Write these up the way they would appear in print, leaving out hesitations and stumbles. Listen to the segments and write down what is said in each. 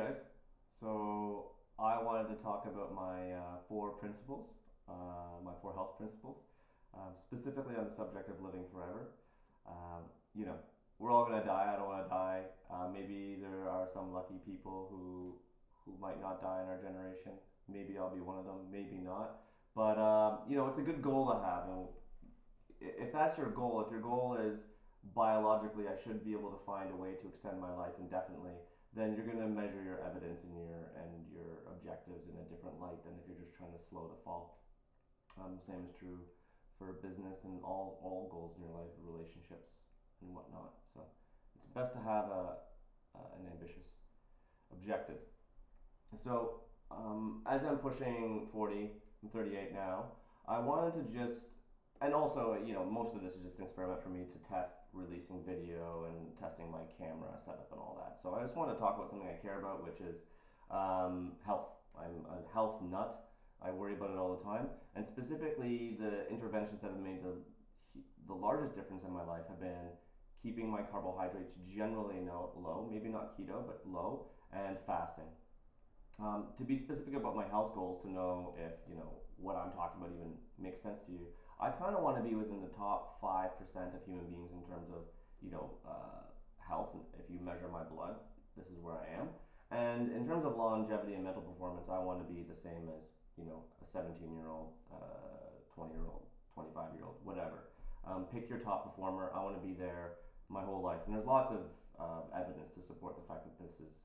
guys. So I wanted to talk about my four principles, my four health principles, specifically on the subject of living forever. Um, you know, we're all gonna die. I don't want to die. Maybe there are some lucky people who might not die in our generation. Maybe I'll be one of them. Maybe not. But it's a good goal to have. And if that's your goal, if your goal is biologically, I should be able to find a way to extend my life indefinitely, then you're going to measure your evidence and your objectives in a different light than if you're just trying to slow the fall. The same is true for business and all goals in your life, relationships and whatnot. So it's best to have an ambitious objective. So as I'm pushing 40, I'm 38 now. I wanted to just, and also, most of this is just an experiment for me to test releasing video and testing my camera setup and all that. So I just want to talk about something I care about, which is health. I'm a health nut. I worry about it all the time, and specifically the interventions that have made the largest difference in my life have been keeping my carbohydrates generally low, maybe not keto, but low, and fasting. To be specific about my health goals, to know if what I'm talking about even makes sense to you, I kind of want to be within the top 5% of human beings in terms of health. If you measure my blood, this is where I am. And in terms of longevity and mental performance, I want to be the same as a 17-year-old, 20-year-old, 25-year-old, whatever. Pick your top performer. I want to be there my whole life, and there's lots of evidence to support the fact that this is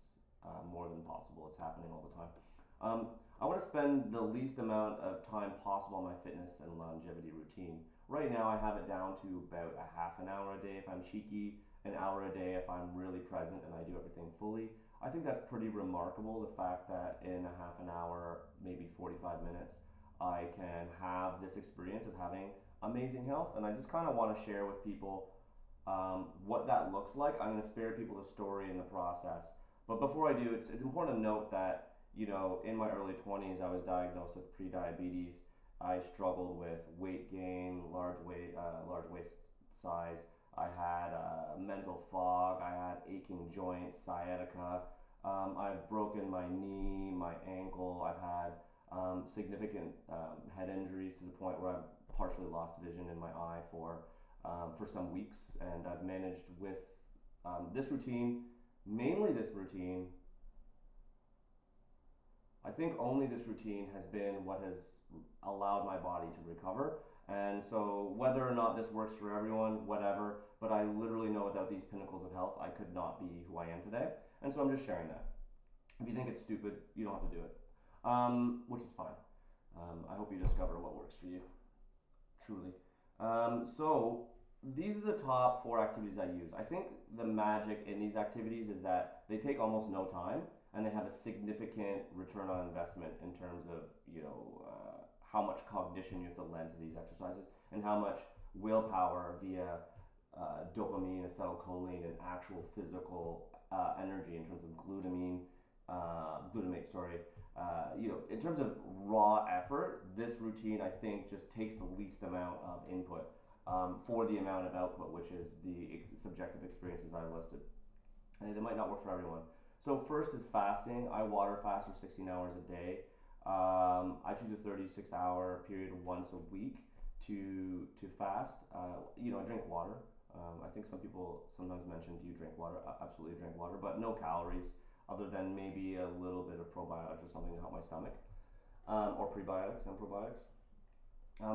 more than possible. It's happening all the time. I want to spend the least amount of time possible on my fitness and longevity routine. Right now, I have it down to about a half an hour a day if I'm cheeky, an hour a day if I'm really present and I do everything fully. I think that's pretty remarkable, the fact that in a half an hour, maybe 45 minutes, I can have this experience of having amazing health. And I just kind of want to share with people what that looks like. I'm going to spare people the story in the process. But before I do, it's important to note that in my early 20s, I was diagnosed with prediabetes. I struggled with weight gain, large waist size. I had mental fog. I had aching joints, sciatica. I've broken my knee, my ankle. I've had significant head injuries to the point where I've partially lost vision in my eye for some weeks. And I've managed with this routine, mainly this routine. I think only this routine has been what has allowed my body to recover. And so whether or not this works for everyone, whatever, but I literally know without these pinnacles of health, I could not be who I am today. And so I'm just sharing that. If you think it's stupid, you don't have to do it, which is fine. I hope you discover what works for you, truly. So these are the top four activities I use. I think the magic in these activities is that they take almost no time, and they have a significant return on investment in terms of how much cognition you have to lend to these exercises and how much willpower via dopamine, acetylcholine, and actual physical energy in terms of glutamate. Sorry, in terms of raw effort, this routine I think just takes the least amount of input for the amount of output, which is the subjective experiences I listed. And they might not work for everyone. So first is fasting. I water fast for 16 hours a day. I choose a 36-hour period once a week to fast. I drink water. I think some people sometimes mention, do you drink water? I absolutely drink water, but no calories other than maybe a little bit of probiotics or something to help my stomach, or prebiotics and probiotics.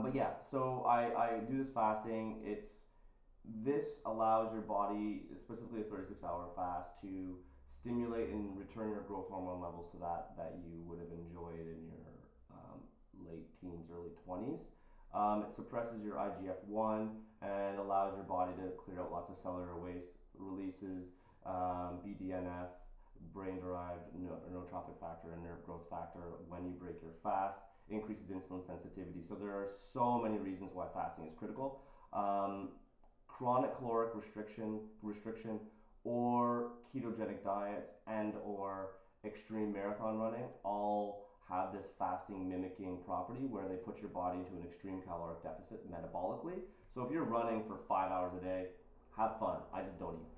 But yeah, so I do this fasting. This allows your body, specifically a 36-hour fast, to stimulate and return your growth hormone levels to that you would have enjoyed in your late teens, early 20s. It suppresses your IGF-1 and allows your body to clear out lots of cellular waste, releases BDNF, brain-derived neurotrophic factor and nerve growth factor when you break your fast, increases insulin sensitivity. So there are so many reasons why fasting is critical. Chronic caloric restriction or ketogenic diets and or extreme marathon running all have this fasting mimicking property where they put your body into an extreme caloric deficit metabolically. So if you're running for 5 hours a day, have fun. I just don't eat.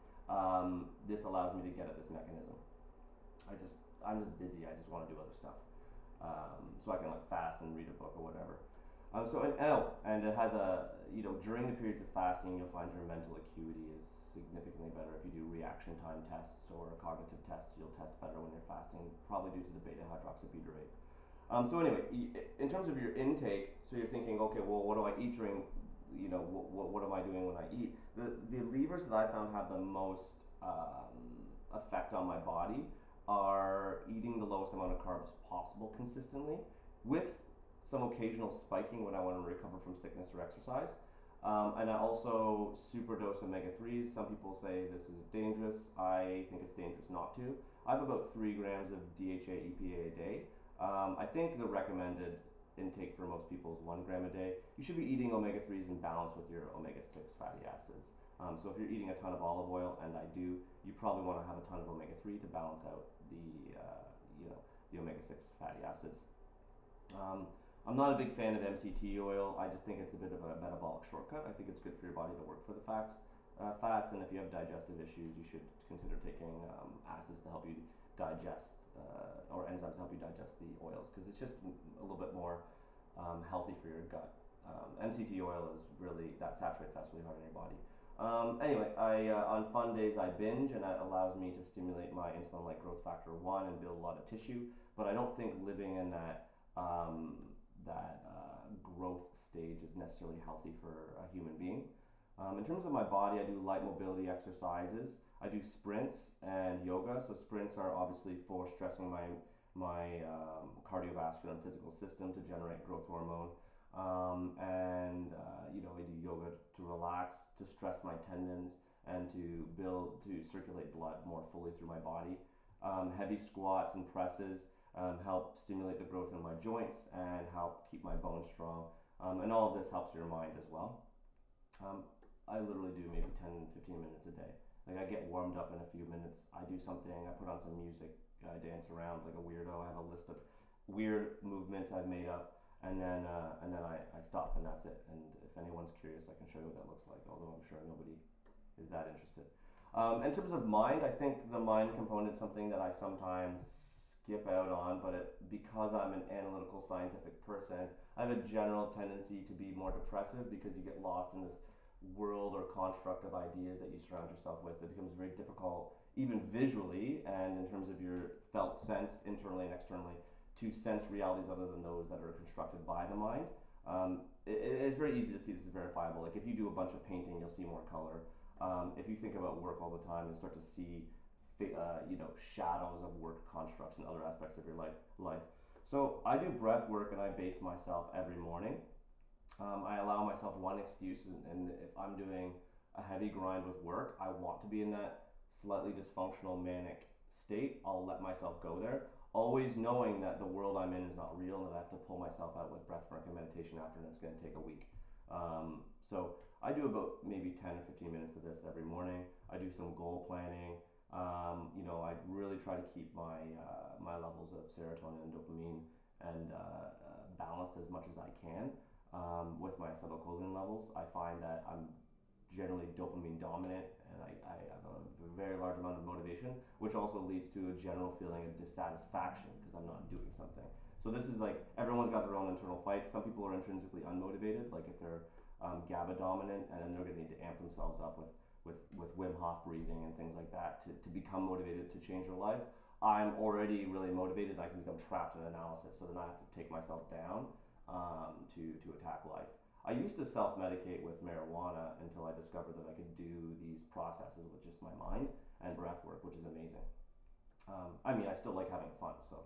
This allows me to get at this mechanism. I'm just busy. I just want to do other stuff. So I can like fast and read a book or whatever. And it has a, during the periods of fasting, you'll find your mental acuity is significantly better if you do reaction time tests or cognitive tests. You'll test better when you're fasting, probably due to the beta hydroxybutyrate. So anyway, in terms of your intake, so you're thinking, okay, well, what do I eat during, what am I doing when I eat? The levers that I found have the most effect on my body are eating the lowest amount of carbs possible consistently, with some occasional spiking when I want to recover from sickness or exercise. And I also superdose omega-3s. Some people say this is dangerous. I think it's dangerous not to. I have about 3 grams of DHA EPA a day. I think the recommended intake for most people is 1 gram a day. You should be eating omega-3s in balance with your omega-6 fatty acids. So if you're eating a ton of olive oil, and I do, you probably want to have a ton of omega-3 to balance out the omega-6 fatty acids. I'm not a big fan of MCT oil. I just think it's a bit of a metabolic shortcut. I think it's good for your body to work for the fats, and if you have digestive issues, you should consider taking acids to help you digest, or enzymes to help you digest the oils, because it's just a little bit more healthy for your gut. MCT oil is really, that saturated fat's really hard in your body. Anyway, on fun days I binge, and that allows me to stimulate my insulin-like growth factor 1 and build a lot of tissue. But I don't think living in that growth stage is necessarily healthy for a human being. In terms of my body, I do light mobility exercises. I do sprints and yoga. So sprints are obviously for stressing my cardiovascular and physical system to generate growth hormone. I do yoga to relax, to stress my tendons, and to circulate blood more fully through my body. Heavy squats and presses help stimulate the growth in my joints and help keep my bones strong. And all of this helps your mind as well. I literally do maybe 10-15 minutes a day. Like, I get warmed up in a few minutes. I do something, I put on some music, I dance around like a weirdo. I have a list of weird movements I've made up, and then I stop, and that's it. And if anyone's curious, I can show you what that looks like, although I'm sure nobody is that interested. In terms of mind, I think the mind component is something that I sometimes skip out on, but because I'm an analytical scientific person, I have a general tendency to be more depressive, because you get lost in this world or construct of ideas that you surround yourself with. It becomes very difficult, even visually and in terms of your felt sense internally and externally, to sense realities other than those that are constructed by the mind. It's very easy to see this is verifiable. Like, if you do a bunch of painting, you'll see more color. If you think about work all the time, you'll start to see shadows of work constructs and other aspects of your life. So I do breath work, and I base myself every morning. I allow myself one excuse, and if I'm doing a heavy grind with work, I want to be in that slightly dysfunctional manic state, I'll let myself go there, always knowing that the world I'm in is not real, and that I have to pull myself out with breath work and meditation after, and it's going to take a week. So I do about maybe 10 or 15 minutes of this every morning. I do some goal planning. I really try to keep my levels of serotonin and dopamine and balanced as much as I can. With my acetylcholine levels, I find that I'm generally dopamine dominant, and I have a very large amount of motivation, which also leads to a general feeling of dissatisfaction because I'm not doing something. So this is like, everyone's got their own internal fight. Some people are intrinsically unmotivated, like if they're GABA dominant, and then they're going to need to amp themselves up with Wim Hof breathing and things like that to become motivated to change their life. I'm already really motivated, and I can become trapped in analysis, so then I have to take myself down to attack life. I used to self-medicate with marijuana until I discovered that I could do these processes with just my mind and breath work, which is amazing. I still like having fun, so.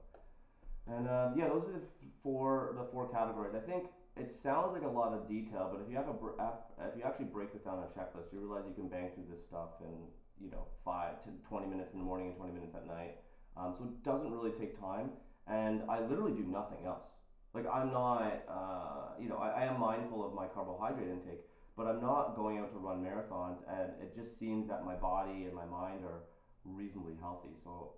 And those are the four categories. I think it sounds like a lot of detail, but if you actually break this down on a checklist, you realize you can bang through this stuff in 5 to 20 minutes in the morning and 20 minutes at night. So it doesn't really take time, and I literally do nothing else. Like, I'm not, I am mindful of my carbohydrate intake, but I'm not going out to run marathons, and it just seems that my body and my mind are reasonably healthy. So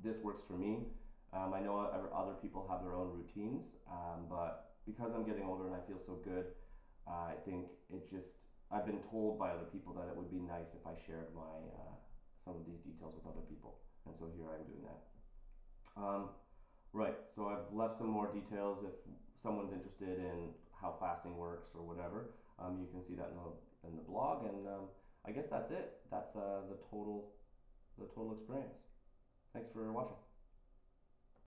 this works for me. I know other people have their own routines, but because I'm getting older and I feel so good, I think I've been told by other people that it would be nice if I shared some of these details with other people. And so here I am doing that. Um, right. So I've left some more details if someone's interested in how fasting works or whatever. You can see that in the blog, and I guess that's it. That's the total experience. Thanks for watching.